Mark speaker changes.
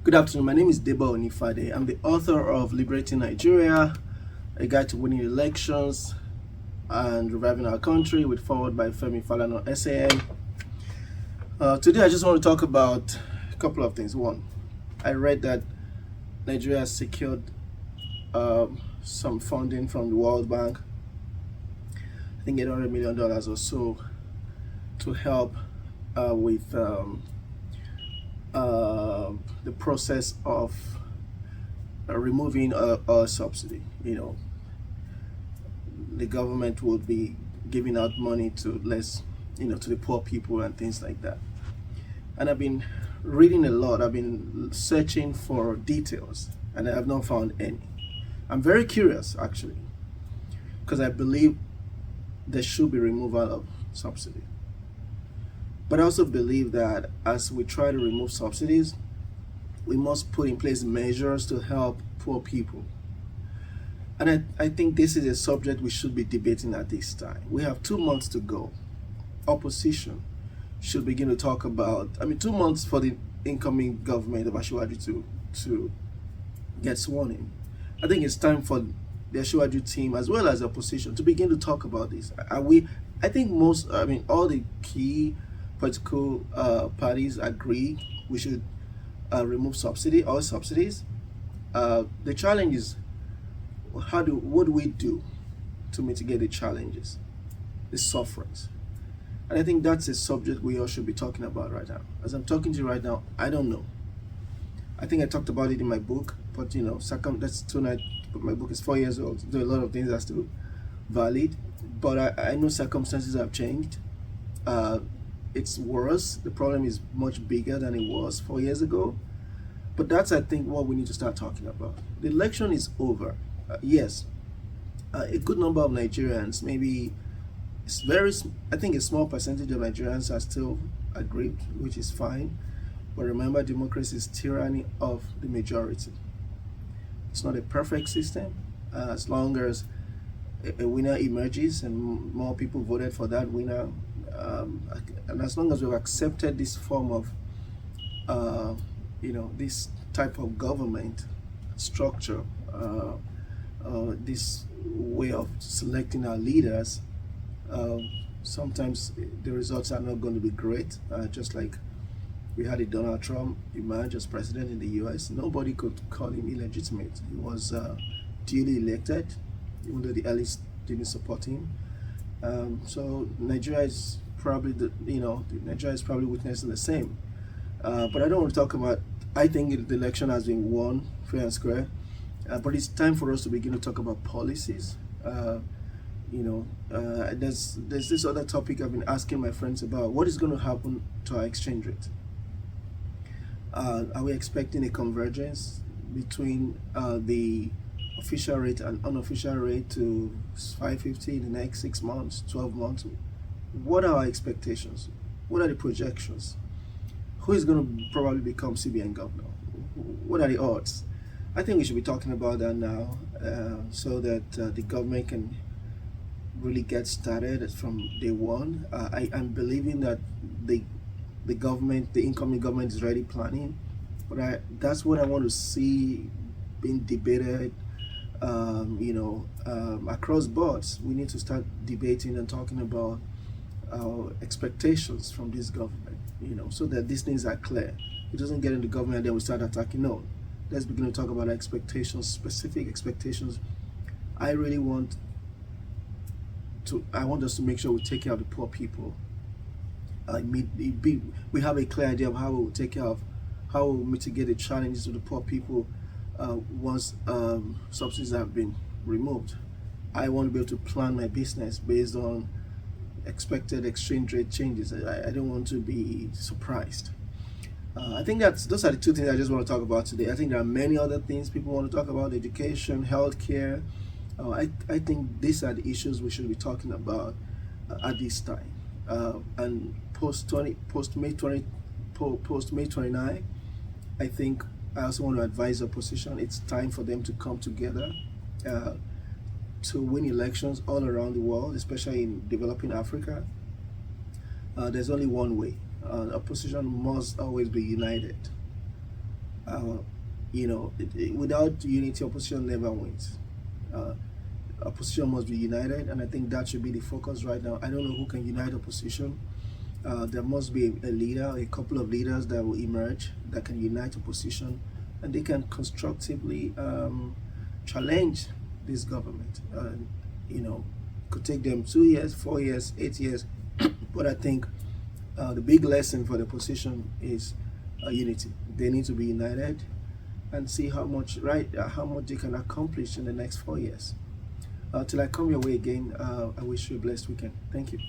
Speaker 1: Good afternoon. My name is Debo Onifade. I'm the author of Liberating Nigeria, a guide to winning elections and reviving our country, with forward by Femi Falana SAN. Today, I just want to talk about a couple of things. One, I read that Nigeria has secured some funding from the World Bank, I think $800 million or so, to help with the process of removing a subsidy. The government would be giving out money to to the poor people and things like that. And I've been reading a lot. I've been searching for details, and I have not found any. I'm very curious, actually, because I believe there should be removal of subsidy. But I also believe that as we try to remove subsidies, we must put in place measures to help poor people. And I think this is a subject we should be debating at this time. We have 2 months to go. Opposition should begin to talk about, 2 months for the incoming government of Asiwaju to get sworn in. I think it's time for the Asiwaju team as well as opposition to begin to talk about this. I think all the key political parties agree we should remove all subsidies. The challenge is, what do we do to mitigate the challenges, the sufferings? And I think that's a subject we all should be talking about right now. As I'm talking to you right now, I don't know. I think I talked about it in my book, but that's tonight. But my book is 4 years old. There are a lot of things that are still valid, but I know circumstances have changed. It's worse. The problem is much bigger than it was 4 years ago. But that's, I think, what we need to start talking about. The election is over. Yes, a good number of Nigerians, maybe I think a small percentage of Nigerians are still aggrieved, which is fine. But remember, democracy is tyranny of the majority. It's not a perfect system. As long as a winner emerges and more people voted for that winner, and as long as we've accepted this form of, this type of government structure, this way of selecting our leaders, sometimes the results are not going to be great. Just like we had a Donald Trump emerge as president in the US, nobody could call him illegitimate. He was duly elected, even though the elites didn't support him. So Nigeria is probably witnessing the same. But I don't want to talk about. I think the election has been won fair and square, but it's time for us to begin to talk about policies. There's this other topic I've been asking my friends about. What is going to happen to our exchange rate? Are we expecting a convergence between the official rate and unofficial rate to 550 in the next 6 months, 12 months? What are our expectations? What are the projections? Who is going to probably become CBN governor? What are the odds? I think we should be talking about that now, so that the government can really get started from day one. I'm believing that the incoming government is already planning, but that's what I want to see being debated. Across boards, we need to start debating and talking about our expectations from this government, so that these things are clear. It doesn't get in the government and then we start attacking. No, let's begin to talk about expectations, specific expectations. I want us to make sure we take care of the poor people. We have a clear idea of how we will take care of, how we will mitigate the challenges of the poor people once subsidies have been removed. I want to be able to plan my business based on expected exchange rate changes. I don't want to be surprised. I think those are the two things I just want to talk about today. I think there are many other things people want to talk about: education, healthcare. I think these are the issues we should be talking about at this time. And post May 29, I think I also want to advise opposition. It's time for them to come together to win elections all around the world, especially in developing Africa. There's only one way. Opposition must always be united. Without unity, opposition never wins. Opposition must be united, and I think that should be the focus right now. I don't know who can unite opposition. There must be a leader, a couple of leaders that will emerge that can unite opposition, and they can constructively challenge this government. Could take them 2 years, 4 years, 8 years, but I think the big lesson for the opposition is unity. They need to be united and see how much they can accomplish in the next 4 years. Till I come your way again, I wish you a blessed weekend. Thank you.